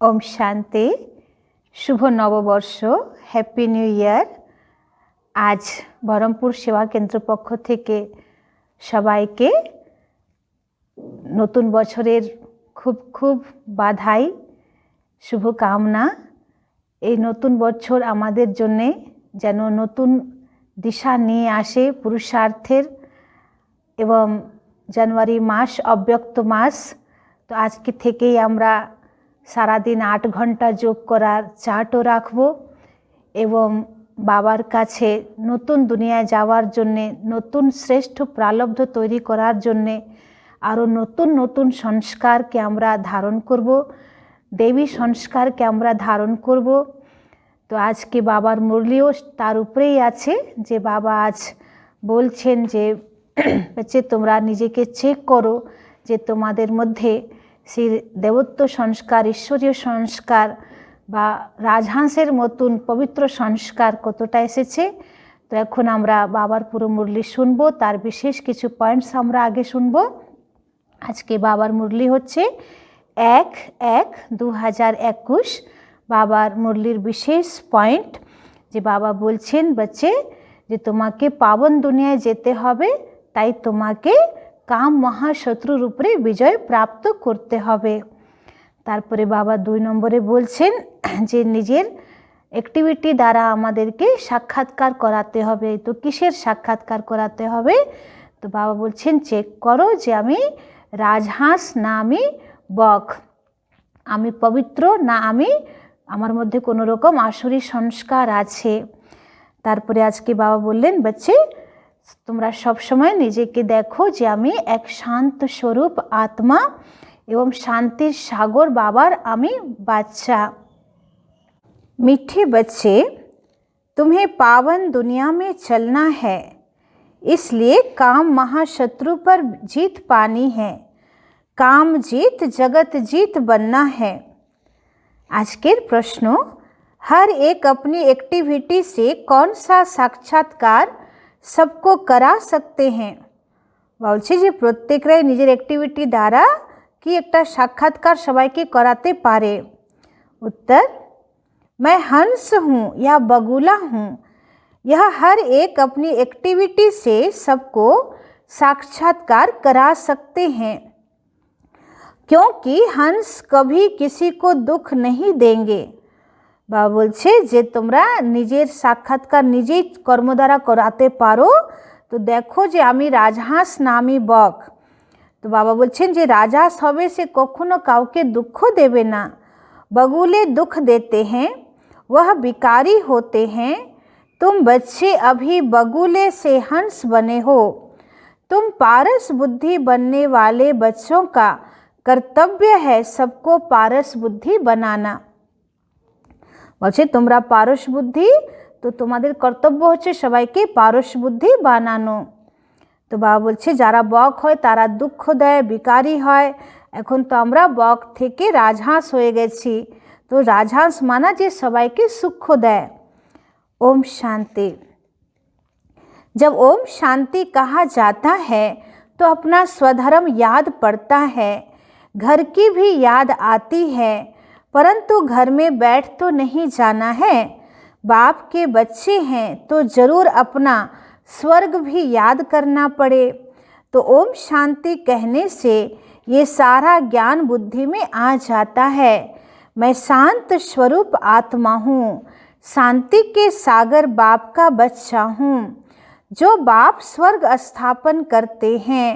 ओम शांति। शुभ नववर्ष, happy new year. আজ বহরমপুর সেবা কেন্দ্র পক্ষ থেকে সবাইকে নতুন বছরের খুব খুব বাধাই, শুভকামনা। এই নতুন বছর আমাদের জন্য যেন নতুন দিশা নিয়ে আসে পুরুষার্থের, এবং জানুয়ারি মাস অব্যক্ত মাস। তো আজকে থেকেই আমরা সারাদিন 8 ঘন্টা যোগ করার চার্টও রাখব এবং বাবার কাছে নতুন দুনিয়ায় যাওয়ার জন্যে, নতুন শ্রেষ্ঠ প্রারব্ধ তৈরি করার জন্যে আরও নতুন নতুন সংস্কারকে আমরা ধারণ করব, দেবী সংস্কারকে আমরা ধারণ করব। তো আজকে বাবার মুরলিও তার উপরেই আছে, যে বাবা আজ বলছেন যে হচ্ছে তোমরা নিজেকে চেক করো যে তোমাদের মধ্যে সেই দেবত্ব সংস্কার, ঈশ্বরীয় সংস্কার বা রাজহাঁসের মতন পবিত্র সংস্কার কতটা এসেছে। তো এখন আমরা বাবার পুরো মুরলি শুনবো, তার বিশেষ কিছু পয়েন্টস আমরা আগে শুনবো। আজকে বাবার মুরলি হচ্ছে 1/1/2021। বাবার মুরলির বিশেষ পয়েন্ট যে বাবা বলছেন বচ্চে যে তোমাকে পাবন দুনিয়ায় যেতে হবে, তাই তোমাকে কাম মহাশত্রুর উপরে বিজয় প্রাপ্ত করতে হবে। তারপরে বাবা 2 নম্বরে বলছেন যে নিজের অ্যাক্টিভিটি দ্বারা আমাদেরকে সাক্ষাৎকার করাতে হবে। তো কিসের সাক্ষাৎকার করাতে হবে? তো বাবা বলছেন চেক করো যে আমি রাজহাঁস না আমি বক, আমি পবিত্র না আমার মধ্যে কোনো রকম আসুরি সংস্কার আছে। তারপরে আজকে বাবা বললেন বাচ্চে তোমরা সবসময় নিজেকে দেখো যে আমি এক শান্ত স্বরূপ আত্মা এবং শান্তির সাগর বাবার আমি বাচ্চা। मीठे बच्चे, तुम्हें पावन दुनिया में चलना है, इसलिए काम महाशत्रु पर जीत पानी है, काम जीत जगत जीत बनना है। आजकेर प्रश्न, हर एक अपनी एक्टिविटी से कौन सा साक्षात्कार सबको करा सकते हैं? বলছে যে প্রত্যেকরাই নিজের অ্যাক্টিভিটি দ্বারা কি একটা সাক্ষাৎকার সবাইকে করাতে পারে। उत्तर, मैं हंस हूँ या बगुला हूँ, यह हर एक अपनी एक्टिविटी से सबको साक्षात्कार करा सकते हैं, क्योंकि हंस कभी किसी को दुख नहीं देंगे। বাবা বলছে যে তোমরা নিজের সাক্ষাৎকার নিজেই কর্ম দ্বারা করাতে পারো। তো দেখো যে আমি রাজহাঁস না আমি বক। তো বাবা বলছেন যে রাজহাঁস হবে সে কখনো কাউকে দুঃখ দেবে না। बगुले दुख देते हैं, वह विकारी होते हैं। तुम बच्चे अभी बगुले से हंस बने हो। तुम पारस बुद्धि बनने वाले बच्चों का कर्तव्य है सबको पारस बुद्धि बनाना। বলছে তোমরা পারস বুদ্ধি, তো তোমাদের কর্তব্য হচ্ছে সবাইকে পারস বুদ্ধি বানানো। তো বাবা বলছে যারা বক হয় তারা দুঃখ দেয়, বিকারী হয়। এখন তো আমরা বক থেকে রাজহাঁস হয়ে গেছি। তো রাজহাঁস মানা যে সবাইকে সুখ দেয়। ओम शांति। जब ओम शांति कहा जाता है तो अपना स्वधर्म याद पड़ता है, घर की भी याद आती है, परंतु घर में बैठ तो नहीं जाना है। बाप के बच्चे हैं तो ज़रूर अपना स्वर्ग भी याद करना पड़े। तो ओम शांति कहने से ये सारा ज्ञान बुद्धि में आ जाता है। मैं शांत स्वरूप आत्मा हूँ, शांति के सागर बाप का बच्चा हूँ। जो बाप स्वर्ग स्थापन करते हैं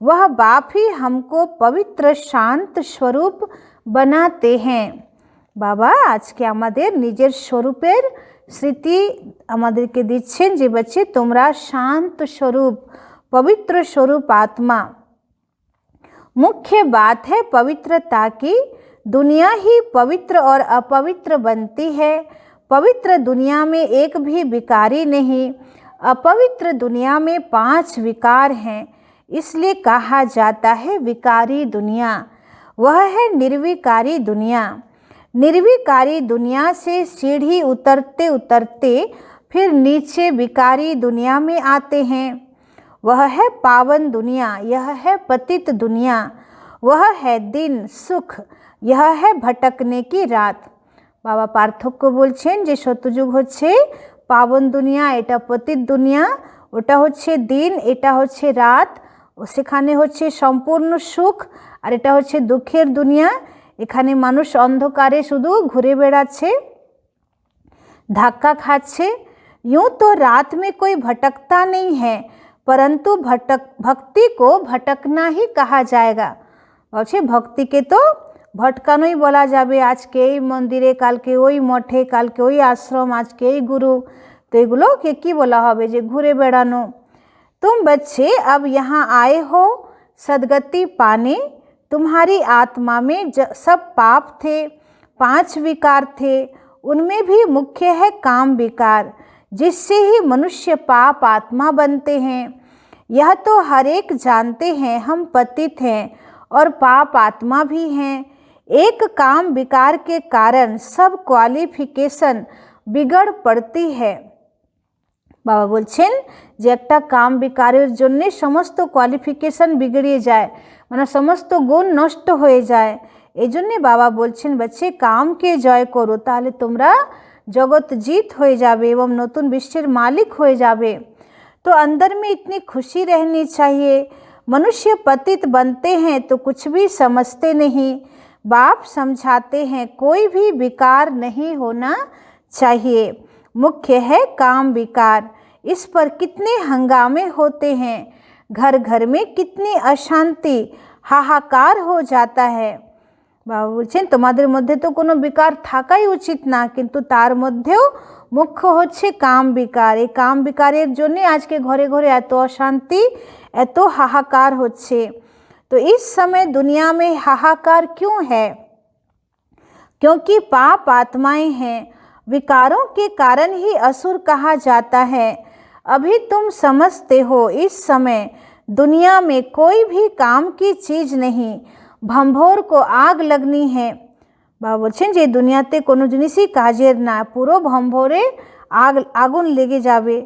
वह बाप ही हमको पवित्र शांत स्वरूप बनाते हैं। বাবা আজকে আমাদের নিজের স্বরূপের স্মৃতি আমাদেরকে দিচ্ছেন যে বচ্চে তোমরা শান্ত স্বরূপ, पवित्र स्वरूप आत्मा। मुख्य बात है पवित्रता की। दुनिया ही पवित्र और अपवित्र बनती है। पवित्र दुनिया में एक भी विकारी नहीं, अपवित्र दुनिया में 5 विकार हैं, इसलिए कहा जाता है विकारी दुनिया। वह है निर्विकारी दुनिया। निर्विकारी दुनिया से सीढ़ी उतरते उतरते फिर नीचे विकारी दुनिया में आते हैं। वह है पावन दुनिया, यह है पतित दुनिया। वह है दिन, सुख, यह है भटकने की रात। बाबा पार्थक्য বলছেন যে সত্যযুগ হচ্ছে পাবন দুনিয়া, এটা পতিত দুনিয়া, ওটা হচ্ছে দিন, এটা হচ্ছে রাত, ও সেখানে হচ্ছে সম্পূর্ণ সুখ, আর এটা হচ্ছে দুঃখের দুনিয়া। এখানে মানুষ অন্ধকারে শুধু ঘুরে বেড়াচ্ছে, धक्का खाচ্ছে। यूँ तो रात में कोई भटकता नहीं है, परंतु भक्ति को भटकना ही कहा जाएगा। বলছে ভক্তিকে তো ভটকানোই বলা যাবে। আজকে এই মন্দিরে, কালকে ওই মঠে, কালকে ওই আশ্রম, আজকে এই গুরু, তো এগুলোকে কি বলা হবে? যে ঘুরে বেড়ানো। तुम बच्चे अब यहाँ आए हो सदगति पाने, तुम्हारी आत्मा में सब पाप थे, 5 विकार थे, उनमें भी मुख्य है काम विकार, जिससे ही मनुष्य पाप आत्मा बनते हैं। यह तो हर एक जानते हैं हम पतित हैं और पाप आत्मा भी हैं। एक काम विकार के कारण सब क्वालिफिकेशन बिगड़ पड़ती है। বাবা বলছেন যে একটা কাম বিকারের জন্যে সমস্ত কোয়ালিফিকেশন বিগড়িয়ে যায়, মানে সমস্ত গুণ নষ্ট হয়ে যায়। এই জন্যে বাবা বলছেন বাচ্চে কামকে জয় করো, তাহলে তোমরা জগৎ जीत হয়ে যাবে এবং নতুন বিশ্বের মালিক হয়ে যাবে। तो अंदर में इतनी खुशी रहनी चाहिए। मनुष्य पतित बनते हैं तो कुछ भी समझते नहीं। बाप समझाते हैं कोई भी विकार नहीं होना चाहिए, मुख्य है काम विकार। इस पर कितने हंगामे होते हैं, घर घर में कितनी अशांति, हाहाकार हो जाता है। বাবা বলছেন তোমাদের মধ্যে তো কোনো বিকার থাকাই উচিত না, কিন্তু তার মধ্যেও মুখ্য হচ্ছে কাম বিকার। এই কাম বিকারের জন্যে আজকে ঘরে ঘরে এত অশান্তি, এত হাহাকার হচ্ছে। तो इस समय दुनिया में हाहाकार क्यों है? क्योंकि पाप आत्माएं हैं। विकारों के कारण ही असुर कहा जाता है। अभी तुम समझते हो इस समय दुनिया में कोई भी काम की चीज़ नहीं, भंभोर को आग लगनी है। বাবা বলছেন যে দুনিয়াতে কোনো জিনিসই কাজের না, পুরো ভম্ভরে আগুন লেগে যাবে।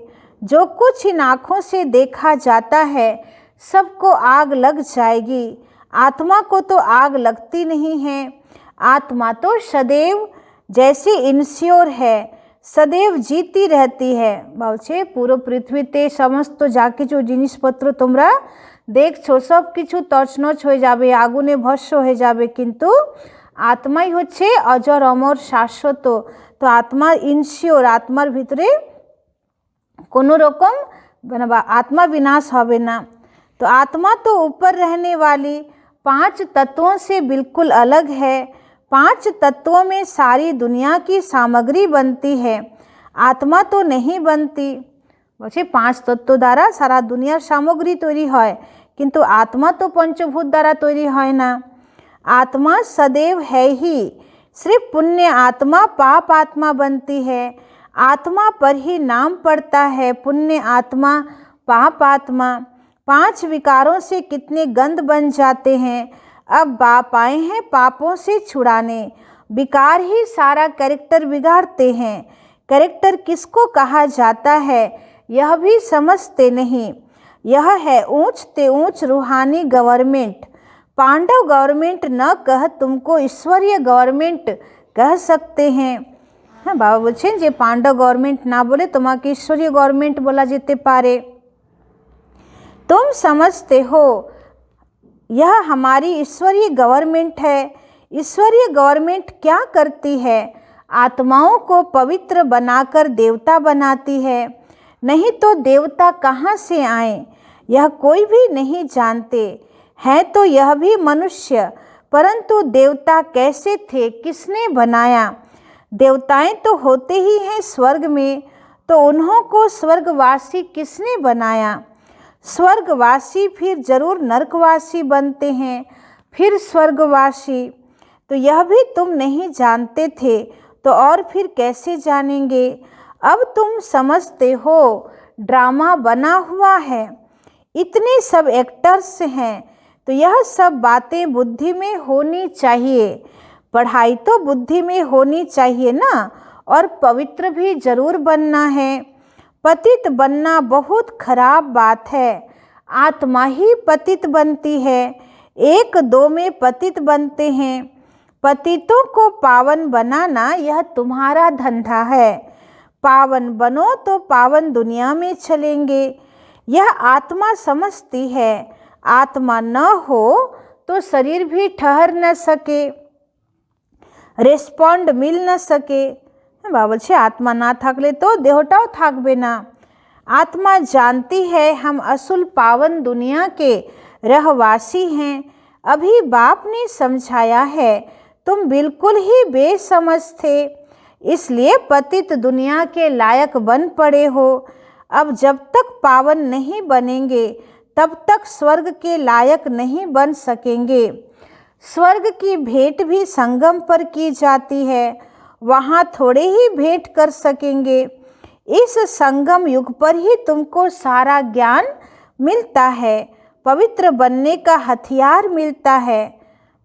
जो कुछ इन आँखों से देखा जाता है सबको आग लग जाएगी। आत्मा को तो आग लगती नहीं है। आत्मा तो सदैव जैसे इंश्योर है, सदैव जीती रहती है। বলছে পুরো পৃথিবীতে সমস্ত যা কিছু জিনিসপত্র তোমরা দেখছো সব কিছু তছনছ হয়ে যাবে, আগুনে ভস্ম হয়ে যাবে, কিন্তু আত্মাই হচ্ছে অজর অমর শাশ্বত। তো আত্মা ইনশিওর, আত্মার ভিতরে কোনো রকম आत्मा विनाश হবে না। तो आत्मा तो ऊपर रहने वाली 5 तत्वों से बिल्कुल अलग है। 5 तत्वों में सारी दुनिया की सामग्री बनती है, आत्मा तो नहीं बनती। বলছে 5 তত্ত্ব দ্বারা সারা দুনিয়ার সামগ্রী তৈরি হয়, কিন্তু আত্মা তো পঞ্চভূত দ্বারা তৈরি হয় না। आत्मा सदैव है ही, सिर्फ पुण्य आत्मा पाप आत्मा बनती है। आत्मा पर ही नाम पड़ता है, पुण्य आत्मा पाप आत्मा। 5 विकारों से कितने गंध बन जाते हैं। अब बाप आए हैं पापों से छुड़ाने। विकार ही सारा कैरेक्टर बिगाड़ते हैं। कैरेक्टर किसको कहा जाता है यह भी समझते नहीं। यह है ऊंच ते ऊंच रूहानी गवर्नमेंट। पांडव गवर्नमेंट न कह तुमको ईश्वरीय गवर्नमेंट कह सकते हैं। हाँ बाबा बोलছেন যে पांडव गवर्नमेंट ना बोले तुम्हारे ईश्वरीय गवर्नमेंट बोला যেতে पारे। तुम समझते हो यह हमारी ईश्वरीय गवर्नमेंट है। ईश्वरीय गवर्नमेंट क्या करती है? आत्माओं को पवित्र बनाकर देवता बनाती है। नहीं तो देवता कहाँ से आए यह कोई भी नहीं जानते। है तो यह भी मनुष्य, परंतु देवता कैसे थे, किसने बनाया? देवताएं तो होते ही हैं स्वर्ग में, तो उन्हों को स्वर्गवासी किसने बनाया? स्वर्गवासी फिर जरूर नरकवासी बनते हैं, फिर स्वर्गवासी। तो यह भी तुम नहीं जानते थे, तो और फिर कैसे जानेंगे? अब तुम समझते हो ड्रामा बना हुआ है, इतने सब एक्टर्स हैं, तो यह सब बातें बुद्धि में होनी चाहिए। पढ़ाई तो बुद्धि में होनी चाहिए ना, और पवित्र भी जरूर बनना है। पतित बनना बहुत खराब बात है। आत्मा ही पतित बनती है, 1-2 में पतित बनते हैं। पतितों को पावन बनाना यह तुम्हारा धंधा है। पावन बनो तो पावन दुनिया में चलेंगे। यह आत्मा समझती है, आत्मा न हो तो शरीर भी ठहर न सके, रेस्पॉन्ड मिल न सके। बाबा बोलছে आत्मा ना থাকলে তো দেহটাও থাকবে না। आत्मा जानती है हम असुल पावन दुनिया के रहवासी हैं। अभी बाप ने समझाया है, तुम बिल्कुल ही बेसमझ थे, इसलिए पतित दुनिया के लायक बन पड़े हो। अब जब तक पावन नहीं बनेंगे तब तक स्वर्ग के लायक नहीं बन सकेंगे। स्वर्ग की भेंट भी संगम पर की जाती है, वहाँ थोड़े ही भेंट कर सकेंगे। इस संगम युग पर ही तुमको सारा ज्ञान मिलता है, पवित्र बनने का हथियार मिलता है।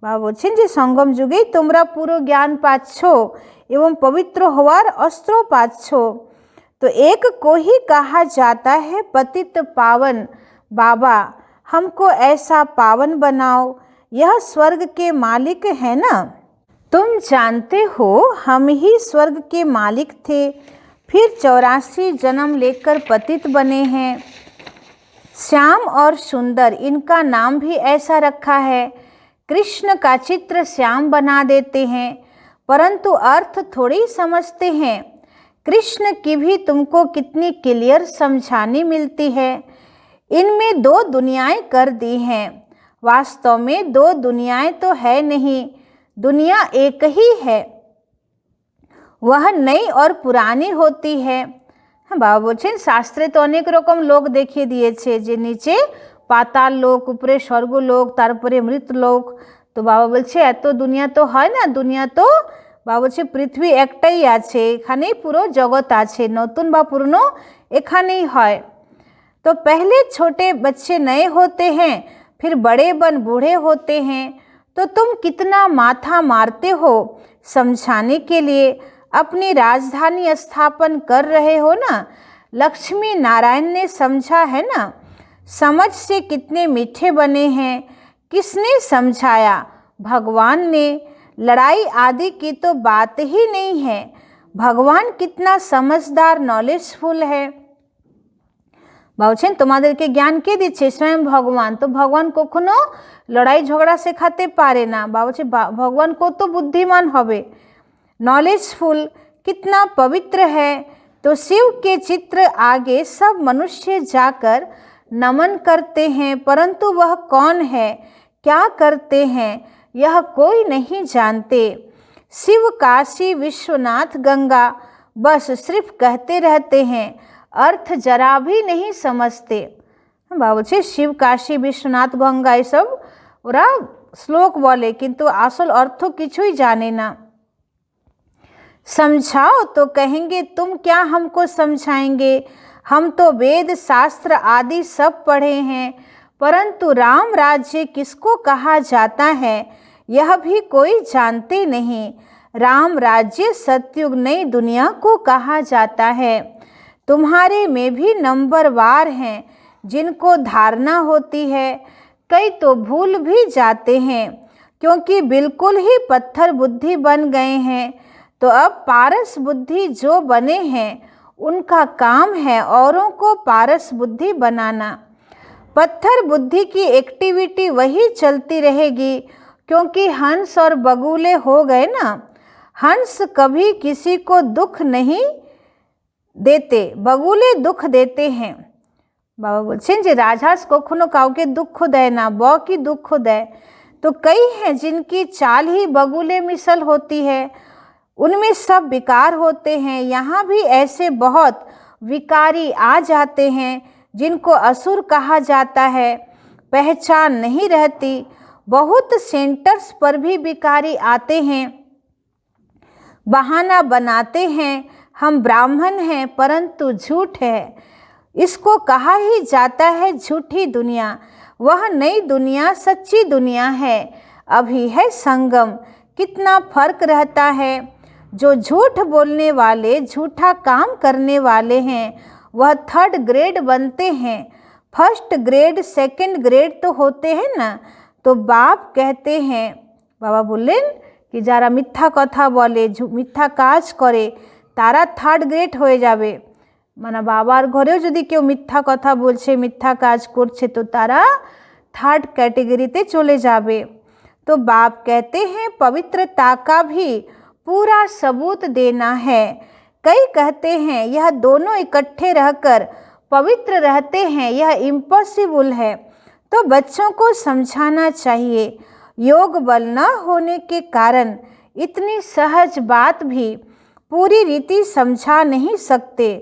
बाबा बोलছেন যে সঙ্গম যুগেই তোমরা পুরো জ্ঞান পাচ্ছ এবং পবিত্র হওয়ার অস্ত্র পাচ্ছ। तो एक को ही कहा जाता है पतित पावन। बाबा हमको ऐसा पावन बनाओ, यह स्वर्ग के मालिक है ना। तुम जानते हो हम ही स्वर्ग के मालिक थे, फिर 84 जन्म लेकर पतित बने हैं। श्याम और सुंदर इनका नाम भी ऐसा रखा है। कृष्ण का चित्र श्याम बना देते हैं, परंतु अर्थ थोड़ी समझते हैं। कृष्ण की भी तुमको कितनी क्लियर समझानी मिलती है। इनमें दो दुनियाएं कर दी हैं, वास्तव में दो दुनियाएं तो है नहीं, दुनिया एक ही है, वह नई और पुरानी होती है। बाबा बोलছেন শাস্ত্রে তো অনেক রকম লোক দেখিয়ে দিয়েছে যে নিচে পাতাল লোক, উপরে স্বর্গলোক, তারপরে মৃতলোক। তো বাবা বলছে এত দুনিয়া তো হয় না, দুনিয়া তো বাবা বলছে পৃথিবী একটাই আছে, এখানেই পুরো জগৎ আছে, নতুন বা পুরনো এখানেই হয়। तो पहले छोटे बच्चे नए होते हैं, फिर बड़े बन बूढ़े होते हैं। तो तुम कितना माथा मारते हो समझाने के लिए, अपनी राजधानी स्थापन कर रहे हो ना। लक्ष्मी नारायण ने समझा है ना, समझ से कितने मीठे बने हैं। किसने समझाया? भगवान ने। लड़ाई आदि की तो बात ही नहीं है। भगवान कितना समझदार नॉलेजफुल है। বলছেন তোমাদেরকে জ্ঞান কে দিচ্ছে? স্বয়ং ভগবান। তো ভগবান কখনো লড়াই ঝগড়া শেখাতে পারে না। বাবা বলছে ভগবান কত বুদ্ধিমান হবে, नॉलेजफुल, कितना पवित्र है। तो शिव के चित्र आगे सब मनुष्य जाकर नमन करते हैं, परंतु वह कौन है, क्या करते हैं, यह कोई नहीं जानते। शिव, काशी, विश्वनाथ, गंगा बस सिर्फ कहते रहते हैं, अर्थ जरा भी नहीं समझते। बाबा बोलছে शिव, काशी, विश्वनाथ, गंगा ये सब ওরা শ্লোক বলে, কিন্তু আসল অর্থ কিছুই জানে না। समझाओ तो कहेंगे तुम क्या हमको समझाएंगे, हम तो वेद शास्त्र आदि सब पढ़े हैं, परंतु राम राज्य किसको कहा जाता है यह भी कोई जानते नहीं। राम राज्य सतयुग नई दुनिया को कहा जाता है। तुम्हारे में भी नंबरवार हैं जिनको धारणा होती है, कई तो भूल भी जाते हैं क्योंकि बिल्कुल ही पत्थर बुद्धि बन गए हैं। तो अब पारस बुद्धि जो बने हैं उनका काम है औरों को पारस बुद्धि बनाना। पत्थर बुद्धि की एक्टिविटी वही चलती रहेगी, क्योंकि हंस और बगुले हो गए ना। हंस कभी किसी को दुख नहीं देते, बगुले दुख देते हैं। बाबा बोलছেন যে রাজহাঁস কখনো কাউকে দুঃখ দেয় না, বকই দুঃখ দেয়। तो कई हैं जिनकी चाल ही बगुले मिसल होती है, उनमें सब विकार होते हैं। यहाँ भी ऐसे बहुत विकारी आ जाते हैं जिनको असुर कहा जाता है, पहचान नहीं रहती। बहुत सेंटर्स पर भी विकारी आते हैं, बहाना बनाते हैं हम ब्राह्मण हैं, परंतु झूठ है। इसको कहा ही जाता है झूठी दुनिया। वह नई दुनिया सच्ची दुनिया है, अभी है संगम। कितना फर्क रहता है। जो झूठ बोलने वाले, झूठा काम करने वाले हैं, वह 3rd ग्रेड बनते हैं। 1st ग्रेड, 2nd ग्रेड तो होते हैं ना। तो बाप कहते हैं, बाबा बोलें कि যারা মিথ্যা কথা বলে মিথ্যা কাজ করে তারা থার্ড গ্রেড হয়ে যাবে। মানে বাবার ঘরেও যদি কেউ মিথ্যা কথা বলছে মিথ্যা কাজ করছে তো তারা थर्ड कैटेगरीते चले जावे। तो बाप कहते हैं पवित्रता का भी पूरा सबूत देना है। कई कहते हैं यह दोनों इकट्ठे रहकर पवित्र रहते हैं, यह इम्पॉसिबल है। तो बच्चों को समझाना चाहिए योग बल न होने के कारण इतनी सहज बात भी पूरी रीति समझा नहीं सकते।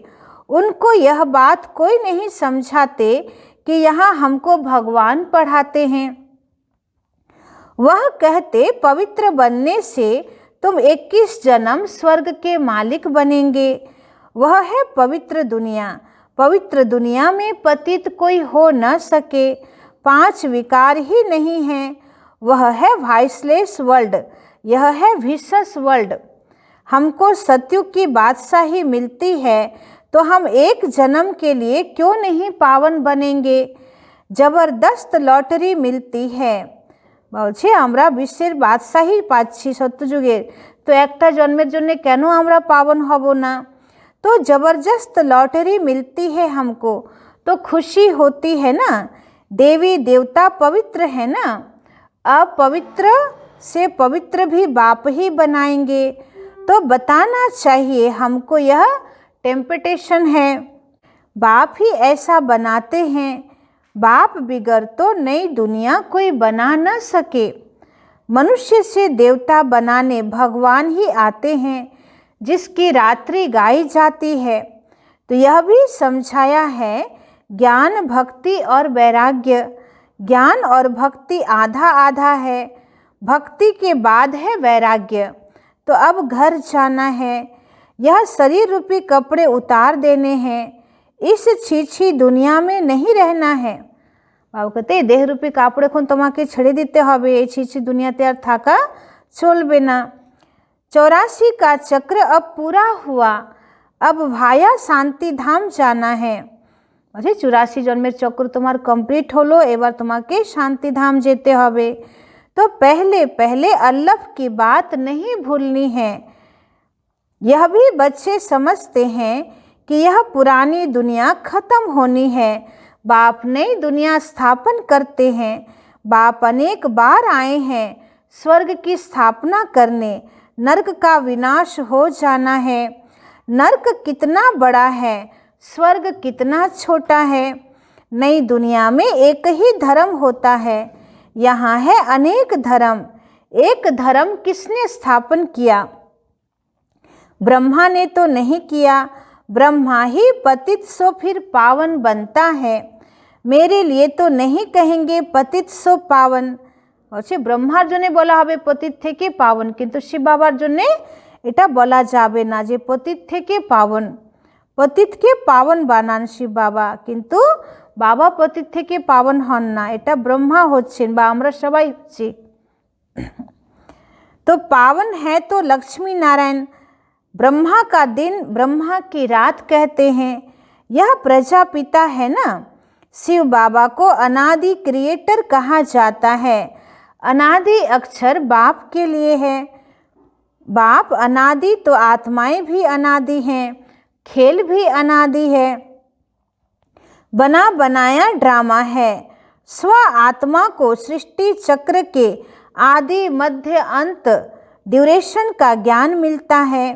उनको यह बात कोई नहीं समझाते कि यहाँ हमको भगवान पढ़ाते हैं। वह कहते पवित्र बनने से तुम 21 जन्म स्वर्ग के मालिक बनेंगे। वह है पवित्र दुनिया। पवित्र दुनिया में पतित कोई हो न सके। 5 विकार ही नहीं हैं। वह है वाइसलेस वर्ल्ड, यह है विशस वर्ल्ड। हमको सत्युग की बादशाही मिलती है तो हम 1 जन्म के लिए क्यों नहीं पावन बनेंगे। जबरदस्त लॉटरी मिलती है। বলছে আমরা বিশ্বের বাদশাহী পাচ্ছি সত্যযুগের, তো একটা জন্মের জন্য কেন আমরা পাবন হব না। तो जबरदस्त लॉटरी मिलती है हमको तो खुशी होती है ना। देवी देवता पवित्र है ना, अपवित्र से पवित्र भी बाप ही बनाएंगे। तो बताना चाहिए हमको यह टेम्पटेशन है। बाप ही ऐसा बनाते हैं। बाप बिगर तो नई दुनिया कोई बना न सके। मनुष्य से देवता बनाने भगवान ही आते हैं जिसकी रात्रि गाई जाती है। तो यह भी समझाया है ज्ञान भक्ति और वैराग्य। ज्ञान और भक्ति आधा आधा है। भक्ति के बाद है वैराग्य। तो अब घर जाना है। यह शरीर रूपी कपड़े उतार देने हैं। इस छीछी दुनिया में नहीं रहना है। बाबू कहते देह रूपी कापड़ एखन तुम्हें छेड़े दीते हबे, ये छीछी दुनियाते आर थाका चलबे ना। 84 का चक्र अब पूरा हुआ, अब भाया शांति धाम जाना है। 84 जन्मेर चक्र तुम्हार कमप्लीट हलो, एबार तुम्हें शांति धाम जेते हबे। तो पहले पहले अल्लाह की बात नहीं भूलनी है। यह भी बच्चे समझते हैं कि यह पुरानी दुनिया खत्म होनी है। बाप नई दुनिया स्थापन करते हैं। बाप अनेक बार आए हैं स्वर्ग की स्थापना करने। नरक का विनाश हो जाना है। नरक कितना बड़ा है, स्वर्ग कितना छोटा है। नई दुनिया में एक ही धर्म होता है, यहाँ है अनेक धर्म। एक धर्म किसने स्थापन किया? ब्रह्मा ने तो नहीं किया। ब्रह्मा ही पतित सो फिर पावन बनता है। मेरे लिए तो नहीं कहेंगे पतित सो पावन। और ब्रह्मार जन्य बोला हबे पतित थेके पावन, किन्तु शिव बाबार जन्य एटा बोला जाबे ना जे पतित थेके पावन। पतित के पावन बानान शिव बाबा, किन्तु बाबा पतित थेके पावन हन ना, एटा ब्रह्मा होच्छेन बा आमरा सबाई होच्छी। तो पावन है तो लक्ष्मी नारायण। ब्रह्मा का दिन ब्रह्मा की रात कहते हैं। यह प्रजापिता है ना। शिव बाबा को अनादि क्रिएटर कहा जाता है। अनादि अक्षर बाप के लिए है। बाप अनादि तो आत्माएं भी अनादि हैं, खेल भी अनादि है। बना बनाया ड्रामा है। स्व आत्मा को सृष्टि चक्र के आदि मध्य अंत ड्यूरेशन का ज्ञान मिलता है।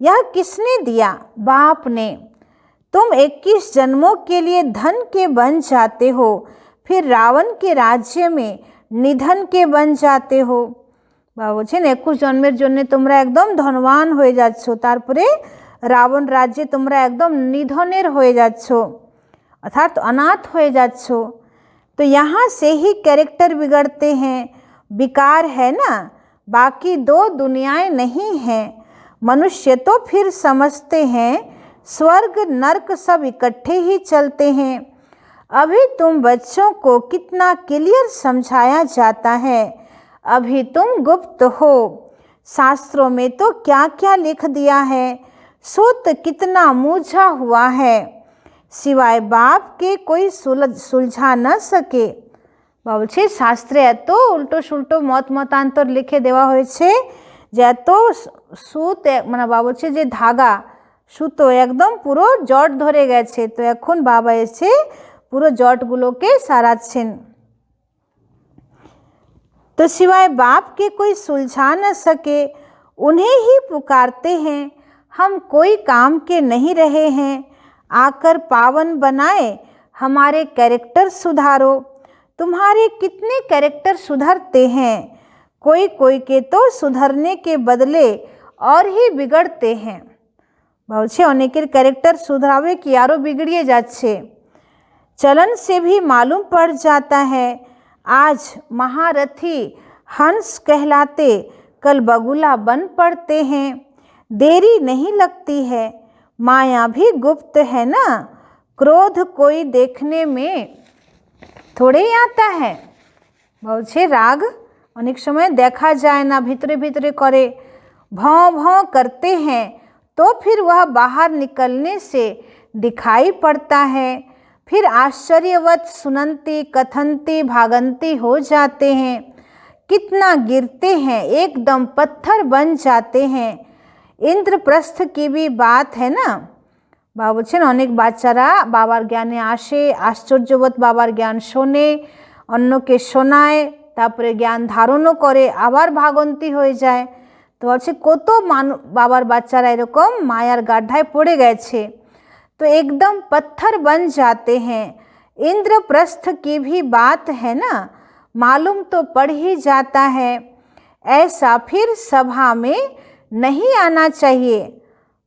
यह किसने दिया? बाप ने। तुम 21 जन्मों के लिए धन के बन जाते हो, फिर रावण के राज्य में निधन के बन जाते हो। बाबा बोलছেন 21 जन्मेर जन्य তোমরা একদম ধনবান হয়ে যাচ্ছ, তারপরে রাবণ রাজ্যে তোমরা একদম নিধনের হয়ে যাচ্ছ, अर्थात अनाथ हो जाच्छो। तो यहाँ से ही कैरेक्टर बिगड़ते हैं। विकार है ना, बाकी 2 दुनियाएं नहीं हैं। मनुष्य तो फिर समझते हैं स्वर्ग नरक सब इकट्ठे ही चलते हैं। अभी तुम बच्चों को कितना क्लियर समझाया जाता है, अभी तुम गुप्त हो। शास्त्रों में तो क्या क्या लिख दिया है, सूत कितना मूझा हुआ है, सिवाय बाप के कोई सुलझा न सके। বাবা বলছে শাস্ত্রে এত উল্টো সুল্টো মতান্তর লিখে দেওয়া হয়েছে যে এত সুত মানে বাবা বলছে যে ধাগা সুতো একদম পুরো জট ধরে গেছে। তো এখন বাবা এসে পুরো জটগুলোকে साराচ্ছেন। तो सिवाय बाप के कोई सुलझा न सके, उन्हें ही पुकारते हैं। हम कोई काम के नहीं रहे हैं, आकर पावन बनाए हमारे कैरेक्टर सुधारो। तुम्हारे कितने कैरेक्टर सुधरते हैं, कोई कोई के तो सुधरने के बदले और ही बिगड़ते हैं। বলছে অনেকের ক্যারেক্টার सुधरावे कि आरो बिगड़िए যাচ্ছে। चलन से भी मालूम पड़ जाता है, आज महारथी हंस कहलाते कल बगुला बन पड़ते हैं। देरी नहीं लगती है, माया भी गुप्त है ना, क्रोध कोई देखने में थोड़े ही आता है। বলছে রাগ অনেক সময় দেখা যায় না, ভিতরে ভিতরে করে, भौं भौं करते हैं तो फिर वह बाहर निकलने से दिखाई पड़ता है। फिर आश्चर्यवत सुनंती कथनती भागंती हो जाते हैं, कितना गिरते हैं एकदम पत्थर बन जाते हैं। इंद्रप्रस्थ की भी बात है ना। বাবা বলছেন অনেক বাচ্চারা বাবার জ্ঞানে আসে, আশ্চর্যবত বাবার জ্ঞান শোনে, অন্যকে শোনায়, তারপরে জ্ঞান ধারণও করে, আবার ভাগন্তি হয়ে যায়। তো বলছে কত বাবার বাচ্চারা এরকম মায়ার গাড্ডায় পড়ে গেছে। तो एकदम पत्थर बन जाते हैं। इंद्रप्रस्थ की भी बात है ना, मालूम तो पड़ ही जाता है। ऐसा फिर सभा में नहीं आना चाहिए।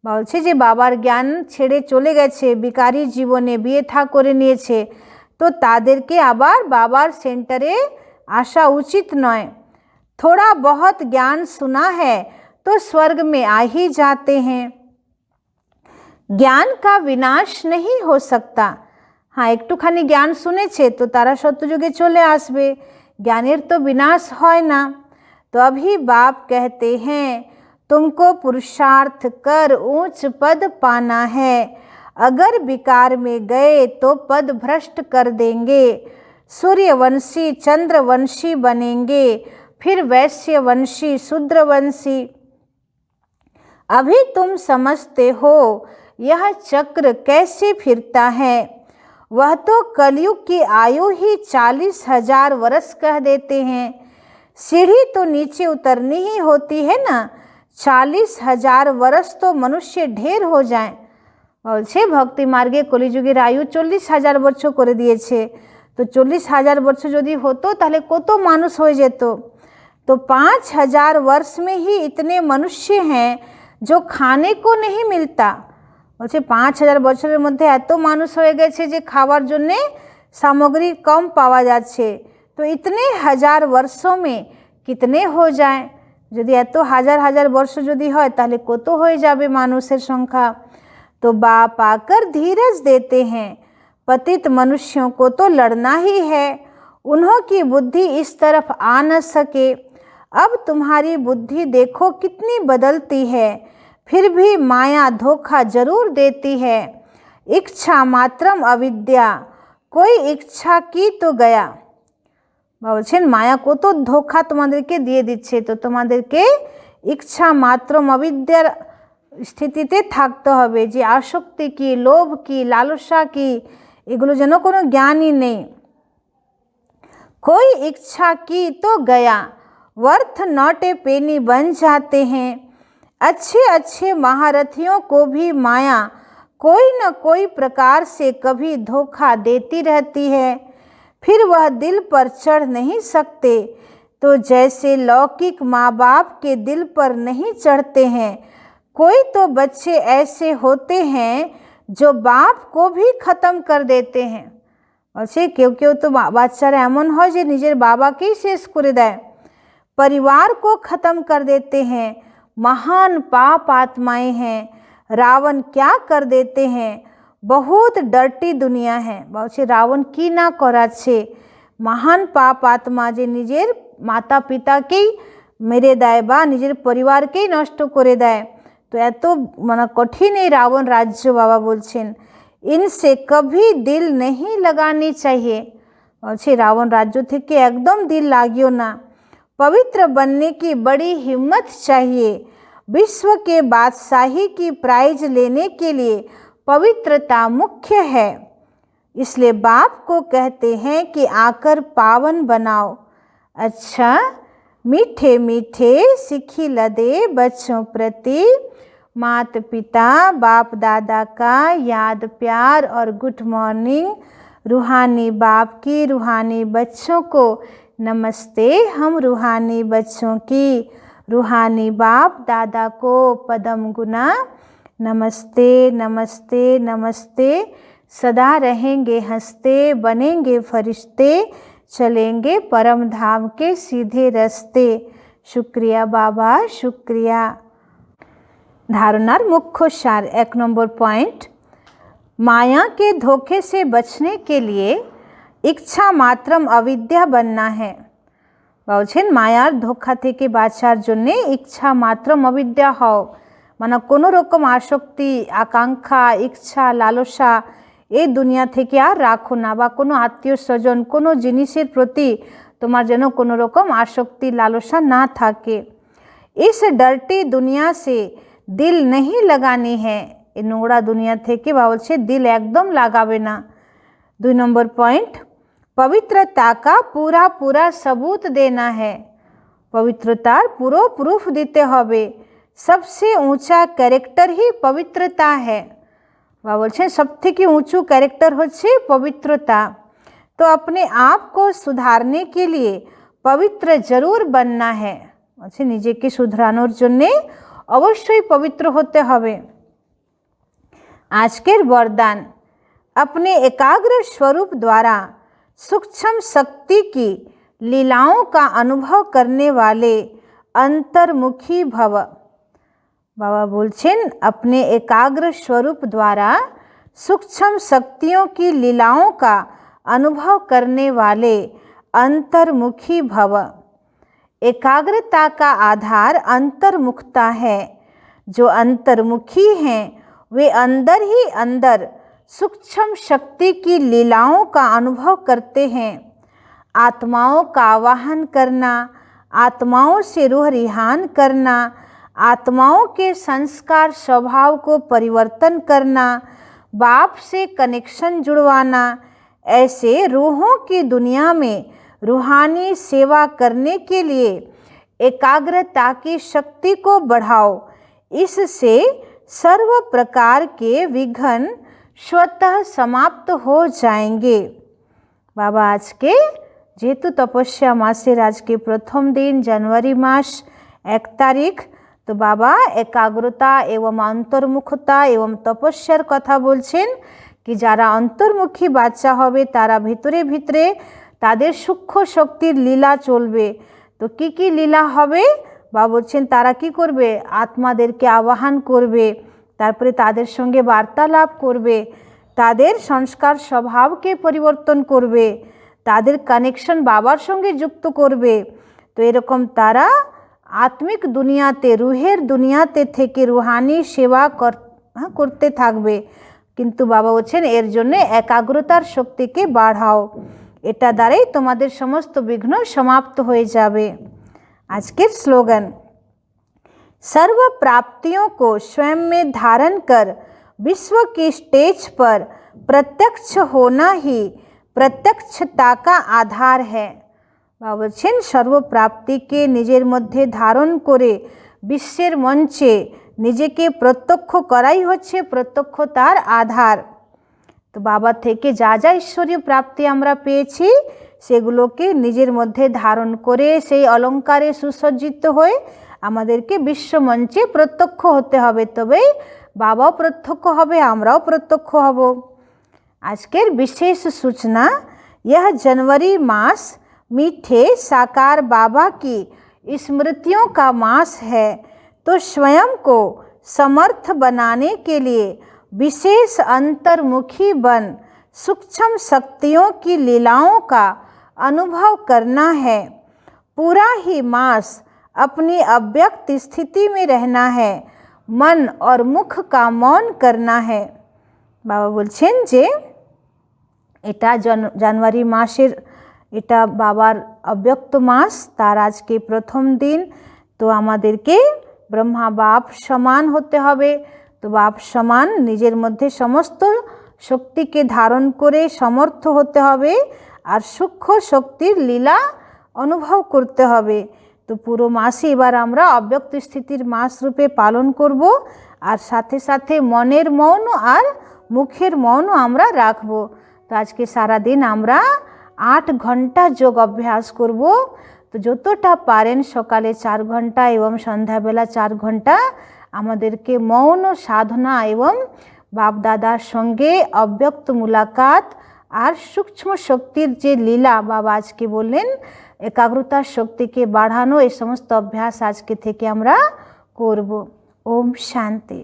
বলছে যে বাবার জ্ঞান ছেড়ে চলে গেছে, বিকারী জীবনে বিয়ে থা করে নিয়েছে, তো তাদেরকে আবার বাবার সেন্টারে আসা উচিত নয়। थोड़ा बहुत ज्ञान सुना है तो स्वर्ग में आ ही जाते हैं। জ্ঞান का विनाश नहीं हो सकता। हाँ একটুখানি জ্ঞান শুনেছে তো তারা সত্যযুগে চলে আসবে, জ্ঞানের তো বিনাশ হয় না। तो अभी बाप कहते हैं तुमको पुरुषार्थ कर ऊंच पद पाना है, अगर विकार में गए तो पद भ्रष्ट कर देंगे। सूर्यवंशी चंद्रवंशी बनेंगे, फिर वैश्यवंशी शूद्रवंशी। अभी तुम समझते हो यह चक्र कैसे फिरता है, वह तो कलयुग की आयु ही 40,000 वर्ष कह देते हैं। सीढ़ी तो नीचे उतरनी ही होती है ना, 40,000 वर्ष तो मनुष्य ढेर हो जाए। বলছে ভক্তি মার্গে কলিযুগের আয়ু 40,000 বছর করে দিয়েছে। তো 40,000 বছর যদি হতো তাহলে কত মানুষ হয়ে যেত। तो 5,000 वर्ष में ही इतने मनुष्य हैं जो खाने को नहीं मिलता। বলছে 5,000 বছরের মধ্যে এত মানুষ হয়ে গেছে যে খাওয়ার জন্যে সামগ্রী কম পাওয়া যাচ্ছে। তো इतने हजार वर्षों में कितने हो जाए, যদি এত হাজার হাজার বর্ষ যদি হয় তাহলে কত হয়ে যাবে মানুষের সংখ্যা। तो बाप आकर धीरज देते हैं, पतित मनुष्यों को तो लड़ना ही है, उन्हों की बुद्धि इस तरफ आ न सके। अब तुम्हारी बुद्धि देखो कितनी बदलती है, फिर भी माया धोखा जरूर देती है। इच्छा मात्रम अविद्या, कोई इच्छा की तो गया। বলছেন মায়া কত ধোঁকা তোমাদেরকে দিয়ে দিচ্ছে, তো তোমাদেরকে ইচ্ছা মাত্রম অবিদ্যার স্থিতিতে থাকতে হবে, যে আসক্তি কি, লোভ কি, লালসা কি, এগুলো যেন কোনো জ্ঞানই নেই। कोई इच्छा की तो गया, वर्थ नॉट ए पेनी बन जाते हैं। अच्छे अच्छे महारथियों को भी माया कोई न कोई प्रकार से कभी धोखा देती रहती है, फिर वह दिल पर चढ़ नहीं सकते। तो जैसे लौकिक माँ बाप के दिल पर नहीं चढ़ते हैं, कोई तो बच्चे ऐसे होते हैं जो बाप को भी ख़त्म कर देते हैं। বলছে কেউ কেউ তো বাচ্চারা এমন হয় যে নিজের বাবাকেই শেষ করে দেয়। परिवार को ख़त्म कर देते हैं। महान पाप आत्माएं हैं, रावण क्या कर देते हैं, बहुत डर्टी दुनिया है। বলছে রাবণ কি না করাচ্ছে, মহান পাপ আত্মা যে নিজের মাতা পিতাকেই মেরে দেয় বা নিজের পরিবারকেই নষ্ট করে দেয়। তো এত মানে কঠিন এই রাবণ রাজ্য। বাবা বলছেন इनसे कभी दिल नहीं लगानी चाहिए। বলছে রাবণ রাজ্য থেকে একদম দিল লাগিও না। पवित्र बनने की बड़ी हिम्मत चाहिए। विश्व के बादशाही की प्राइज लेने के लिए पवित्रता मुख्य है। इसलिए बाप को कहते हैं कि आकर पावन बनाओ। अच्छा, मीठे मीठे सिखी लदे बच्चों प्रति माता पिता बाप दादा का याद प्यार और गुड मॉर्निंग। रूहानी बाप की रूहानी बच्चों को नमस्ते। हम रूहानी बच्चों की रूहानी बाप दादा को पदम गुना नमस्ते नमस्ते नमस्ते। सदा रहेंगे हंसते, बनेंगे फरिश्ते, चलेंगे परम धाम के सीधे रास्ते। शुक्रिया बाबा, शुक्रिया। धारणार मुख्य सार 1 नंबर पॉइंट, माया के धोखे से बचने के लिए इच्छा मात्रम अविद्या बनना है। বলছেন মায়ার ধোঁকা থেকে বাঁচার জন্যে ইচ্ছা মাত্রম অবিদ্যা হও, মানে কোনো রকম আসক্তি আকাঙ্ক্ষা ইচ্ছা লালসা এই দুনিয়া থেকে আর রাখো না, বা কোনো আত্মীয় স্বজন কোনো জিনিসের প্রতি তোমার যেন কোনো রকম আসক্তি লালসা না থাকে। इस डर्टी दुनिया से दिल नहीं लगानी है। এই নোংরা দুনিয়া থেকে বলছে দিল একদম লাগাবে না। 2 नंबर पॉइंट, पवित्रता का पूरा पूरा सबूत देना है। पवित्रतार पुरो प्रूफ দিতে হবে। सबसे ऊंचा कैरेक्टर ही पवित्रता है। বা বলছেন সব থেকে উঁচু ক্যারেক্টার হচ্ছে পবিত্রতা। तो अपने आप को सुधारने के लिए पवित्र जरूर बनना है। বলছে নিজেকে শুধরানোর জন্যে অবশ্যই পবিত্র হতে হবে। আজকের वरदान, अपने एकाग्र स्वरूप द्वारा सूक्ष्म शक्ति की लीलाओं का अनुभव करने वाले अंतर्मुखी भव। बाबा बोलছেন अपने एकाग्र स्वरूप द्वारा सूक्ष्म शक्तियों की लीलाओं का अनुभव करने वाले अंतर्मुखी भव। एकाग्रता का आधार अंतर्मुखता है। जो अंतर्मुखी हैं वे अंदर ही अंदर सूक्ष्म शक्ति की लीलाओं का अनुभव करते हैं। आत्माओं का आवाहन करना, आत्माओं से रूह रिहान करना, आत्माओं के संस्कार स्वभाव को परिवर्तन करना, बाप से कनेक्शन जुड़वाना, ऐसे रूहों की दुनिया में रूहानी सेवा करने के लिए एकाग्रता की शक्ति को बढ़ाओ। इससे सर्व प्रकार के विघ्न स्वतः समाप्त हो जाएंगे। बाबा आज के जेहेतु तपस्या मासेर आज के प्रथम दिन जनवरी मास 1 तारीख, तो बाबा एकाग्रता एवं अंतर्मुखता एवं तपस्यार कथा बोलছেন कि যারা অন্তর্মুখী বাচ্চা হবে তারা ভিতরে ভিতরে তাদের সূক্ষ্ম শক্তির লীলা চলবে। তো কি কি লীলা হবে বাবা বলছেন, তারা কি করবে, আত্মাদেরকে আবাহন করবে, তারপরে তাদের সঙ্গে বার্তালাপ করবে, তাদের সংস্কার স্বভাবকে পরিবর্তন করবে, তাদের কানেকশন বাবার সঙ্গে যুক্ত করবে। তো এরকম তারা আত্মিক দুনিয়াতে রুহের দুনিয়াতে থেকে রুহানি সেবা করতে থাকবে। কিন্তু বাবা বলছেন এর জন্য একাগ্রতার শক্তিকে বাড়াও, এটা দ্বারাই তোমাদের সমস্ত বিঘ্ন সমাপ্ত হয়ে যাবে। আজকের স্লোগান, सर्व प्राप्तियों को स्वयं में धारण कर विश्व की स्टेज पर प्रत्यक्ष होना ही प्रत्यक्षता का आधार है। बाबा বলছেন সর্ব প্রাপ্তিকে নিজের মধ্যে ধারণ করে বিশ্বের মঞ্চে নিজেকে প্রত্যক্ষ করাই হচ্ছে প্রত্যক্ষতার আধার। তো বাবা থেকে যা যা ঈশ্বরীয় প্রাপ্তি আমরা পেয়েছি সেগুলোকে নিজের মধ্যে ধারণ করে সেই অলঙ্কারে সুসজ্জিত হয়ে আমাদেরকে বিশ্ব মঞ্চে প্রত্যক্ষ হতে হবে, তবেই বাবাও প্রত্যক্ষ হবে, আমরাও প্রত্যক্ষ হব। আজকের বিশেষ सूचना, यह जनवरी मास मीठे साकार बाबा की स्मृतियों का मास है। तो स्वयं को समर्थ बनाने के लिए विशेष अंतर्मुखी बन सूक्ष्म शक्तियों की लीलाओं का अनुभव करना है। पूरा ही मास अपनी अव्यक्त स्थिति में रहना है, मन और मुख का मौन करना है। बाबा बोलছেন যে এটা জানুয়ারি মাসের এটা বাবার অব্যক্ত মাস, তার আজকে প্রথম দিন। তো আমাদেরকে ব্রহ্মা বাপ সমান হতে হবে। তো বাপ সমান নিজের মধ্যে সমস্ত শক্তিকে ধারণ করে সমর্থ হতে হবে আর সূক্ষ্ম শক্তির লীলা অনুভব করতে হবে। তো পুরো মাসে এবার আমরা অব্যক্ত স্থিতির মাস রূপে পালন করব, আর সাথে সাথে মনের মৌন আর মুখের মৌন আমরা রাখব। তো আজকে সারাদিন আমরা 8 ঘন্টা যোগ অভ্যাস করব। তো যতটা পারেন সকালে 4 ঘন্টা এবং সন্ধ্যাবেলা 4 ঘন্টা আমাদেরকে মৌন সাধনা এবং বাপদাদার সঙ্গে অব্যক্ত মুলাকাত আর সূক্ষ্ম শক্তির যে লীলা বাবা আজকে বললেন, একাগ্রতার শক্তিকে বাড়ানো, এই সমস্ত অভ্যাস আজকে থেকে আমরা করব। ওম শান্তি।